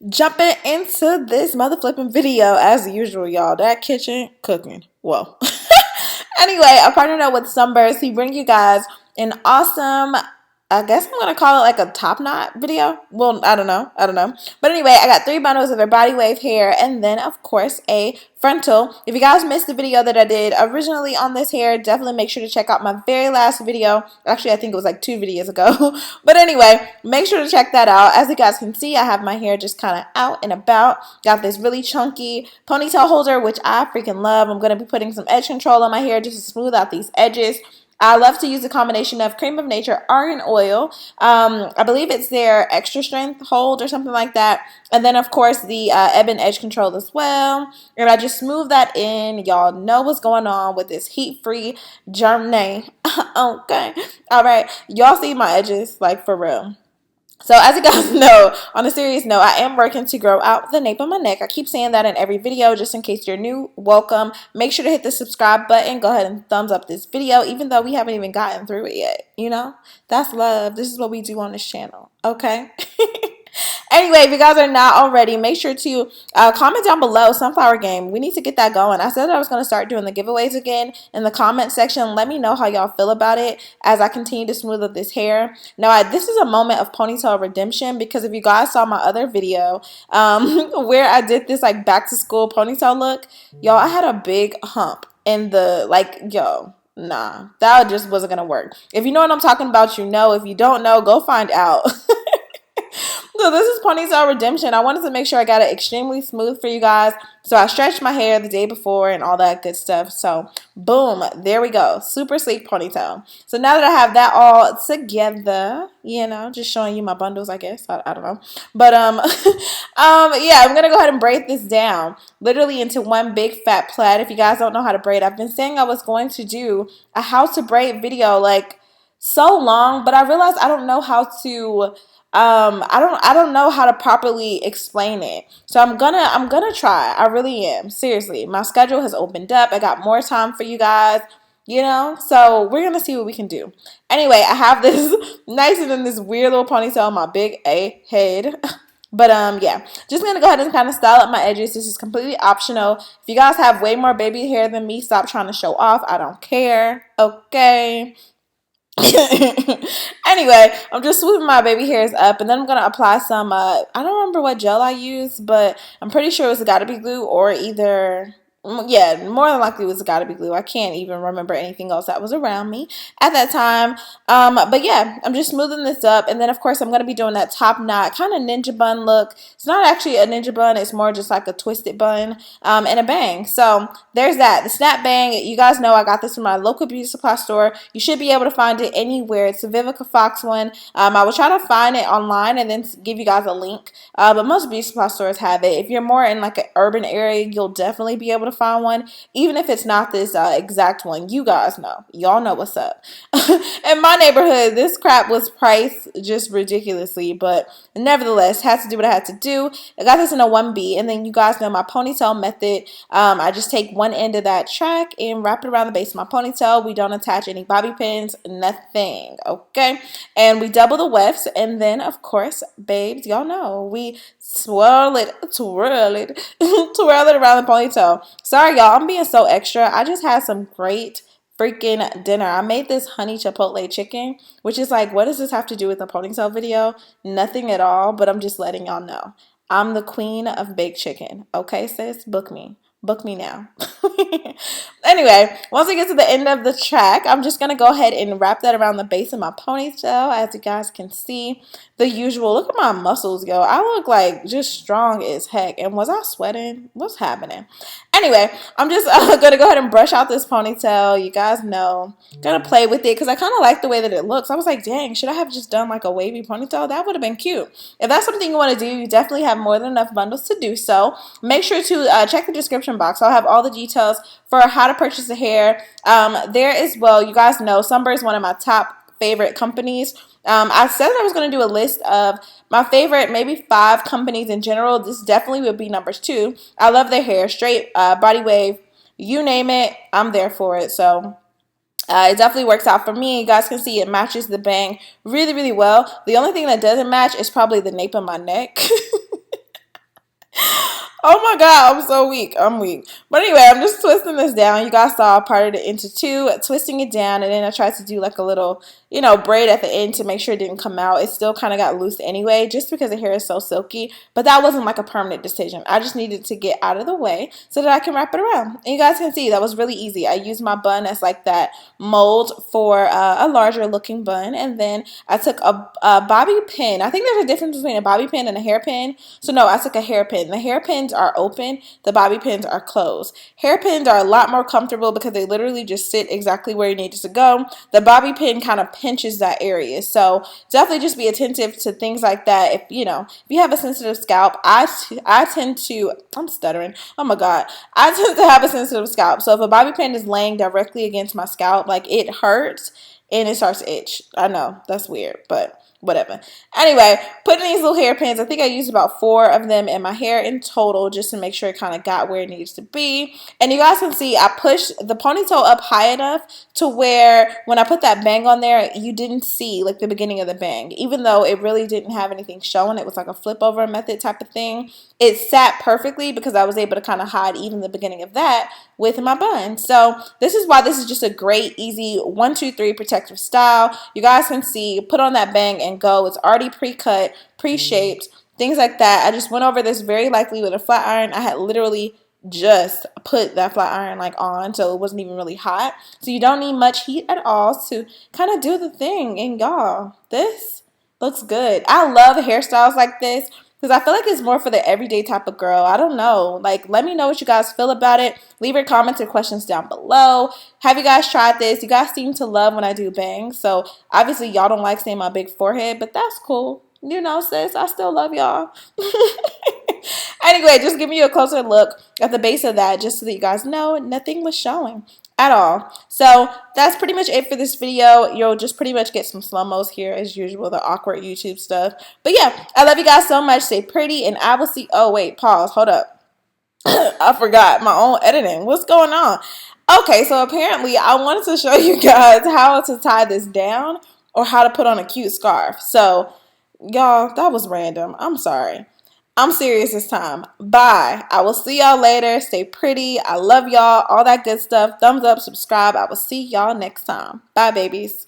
Jumping into this mother flipping video as usual, y'all. That kitchen cooking. Whoa. Anyway, I partnered up with Sunber to bring you guys an awesome, I guess I'm going to call it like a top knot video. Well, I don't know. But anyway, I got 3 bundles of their body wave hair and then, of course, a frontal. If you guys missed the video that I did originally on this hair, definitely make sure to check out my very last video. Actually, I think it was like 2 videos ago. But anyway, make sure to check that out. As you guys can see, I have my hair just kind of out and about. Got this really chunky ponytail holder, which I freaking love. I'm going to be putting some edge control on my hair just to smooth out these edges. I love to use a combination of Cream of Nature Argan Oil. I believe it's their extra strength hold or something like that. And then, of course, the Ebon Edge Control as well. And I just smooth that in. Y'all know what's going on with this heat-free journey. Okay. All right. Y'all see my edges, like, for real. So as you guys know, on a serious note, I am working to grow out the nape of my neck. I keep saying that in every video. Just in case you're new, welcome. Make sure to hit the subscribe button. Go ahead and thumbs up this video, even though we haven't even gotten through it yet. You know, that's love. This is what we do on this channel. Okay. Anyway, if you guys are not already, make sure to comment down below Sunflower Game. We need to get that going. I said I was going to start doing the giveaways again in the comment section. Let me know how y'all feel about it as I continue to smooth up this hair. Now, this is a moment of ponytail redemption because if you guys saw my other video where I did this like back to school ponytail look, y'all, I had a big hump in the nah, that just wasn't going to work. If you know what I'm talking about, you know. If you don't know, go find out. So this is ponytail redemption. I wanted to make sure I got it extremely smooth for you guys. So I stretched my hair the day before and all that good stuff. So boom, there we go. Super sleek ponytail. So now that I have that all together, you know, just showing you my bundles, I guess. I don't know. But yeah, I'm gonna go ahead and braid this down literally into one big fat plait. If you guys don't know how to braid, I've been saying I was going to do a how to braid video like so long, but I realized I don't know how to I don't know how to properly explain it. So I'm gonna try. I really am. Seriously. My schedule has opened up. I got more time for you guys, you know? So we're gonna see what we can do. Anyway, I have this nicer than this weird little ponytail on my big A head. But yeah, just gonna go ahead and kind of style up my edges. This is completely optional. If you guys have way more baby hair than me, stop trying to show off. I don't care. Okay. Anyway, I'm just swooping my baby hairs up and then I'm going to apply some, I don't remember what gel I used, but I'm pretty sure it's got to be glue or either, yeah, more than likely it was got to be glue. I can't even remember anything else that was around me at that time. But yeah, I'm just smoothing this up. And then, of course, I'm going to be doing that top knot kind of ninja bun look. It's not actually a ninja bun. It's more just like a twisted bun and a bang. So there's that. The snap bang, you guys know I got this from my local beauty supply store. You should be able to find it anywhere. It's a Vivica Fox one. I will try to find it online and then give you guys a link. But most beauty supply stores have it. If you're more in like an urban area, you'll definitely be able to find one. Even if it's not this exact one, you guys know. Y'all know what's up. In my neighborhood, this crap was priced just ridiculously. But nevertheless, had to do what I had to do. I got this in a 1B. And then you guys know my ponytail method. I just take one end of that track and wrap it around the base of my ponytail. We don't attach any bobby pins, nothing, okay? And we double the wefts, and then, of course, babes, y'all know, we twirl it, twirl it around the ponytail. Sorry, y'all, I'm being so extra. I just had some great freaking dinner. I made this honey chipotle chicken, which is like, what does this have to do with the ponytail video? Nothing at all, but I'm just letting y'all know. I'm the queen of baked chicken. Okay, sis? Book me. Book me now. Anyway, once I get to the end of the track, I'm just going to go ahead and wrap that around the base of my ponytail. As you guys can see, the usual. Look at my muscles, yo. I look like just strong as heck. And was I sweating? What's happening? Anyway, I'm just going to go ahead and brush out this ponytail. You guys know. Going to play with it because I kind of like the way that it looks. I was like, dang, should I have just done like a wavy ponytail? That would have been cute. If that's something you want to do, you definitely have more than enough bundles to do so. Make sure to check the description box. I'll have all the details for how to purchase the hair there as well. You guys know Sunber is one of my top favorite companies. I said I was going to do a list of my favorite maybe 5 companies in general. This definitely would be numbers 2. I love their hair, straight body wave, you name it, I'm there for it. So it definitely works out for me. You guys can see it matches the bang really, really well. The only thing that doesn't match is probably the nape of my neck. Oh my god, I'm so weak. I'm weak. But anyway, I'm just twisting this down. You guys saw I parted it into two, twisting it down, and then I tried to do like a little, braid at the end to make sure it didn't come out. It still kind of got loose anyway, just because the hair is so silky. But that wasn't like a permanent decision. I just needed to get out of the way so that I can wrap it around. And you guys can see that was really easy. I used my bun as like that mold for a larger looking bun, and then I took a bobby pin. I think there's a difference between a bobby pin and a hairpin. So no, I took a hairpin. The hairpins are open, the bobby pins are closed. Hairpins are a lot more comfortable because they literally just sit exactly where you need it to go. The bobby pin kind of pinches that area. So definitely just be attentive to things like that. If you have a sensitive scalp, I tend to, I'm stuttering. Oh my God. I tend to have a sensitive scalp. So if a bobby pin is laying directly against my scalp, like it hurts and it starts to itch. I know that's weird, but whatever. Anyway, putting these little hairpins, I think I used about 4 of them in my hair in total just to make sure it kind of got where it needs to be. And you guys can see I pushed the ponytail up high enough to where when I put that bang on there, you didn't see like the beginning of the bang. Even though it really didn't have anything showing, it was like a flip over method type of thing. It sat perfectly because I was able to kind of hide even the beginning of that with my bun. So this is why this is just a great, easy 1, 2, 3 protective style. You guys can see, put on that bang and go. It's already pre-cut, pre-shaped, things like that. I just went over this very lightly with a flat iron. I had literally just put that flat iron like on, so it wasn't even really hot. So you don't need much heat at all to kind of do the thing. And y'all, this looks good. I love hairstyles like this because I feel like it's more for the everyday type of girl. I don't know. Like, let me know what you guys feel about it. Leave your comments and questions down below. Have you guys tried this? You guys seem to love when I do bangs. So, obviously, y'all don't like seeing my big forehead, but that's cool. Sis, I still love y'all. Anyway, just give me a closer look at the base of that just so that you guys know nothing was showing at all. So that's pretty much it for this video. You'll just pretty much get some slow-mos here as usual, the awkward YouTube stuff. But yeah, I love you guys so much. Stay pretty, and I will see. Oh, wait, pause. Hold up. I forgot my own editing. What's going on? Okay, so apparently I wanted to show you guys how to tie this down or how to put on a cute scarf. So, y'all, that was random. I'm sorry. I'm serious this time. Bye. I will see y'all later. Stay pretty. I love y'all. All that good stuff. Thumbs up, subscribe. I will see y'all next time. Bye, babies.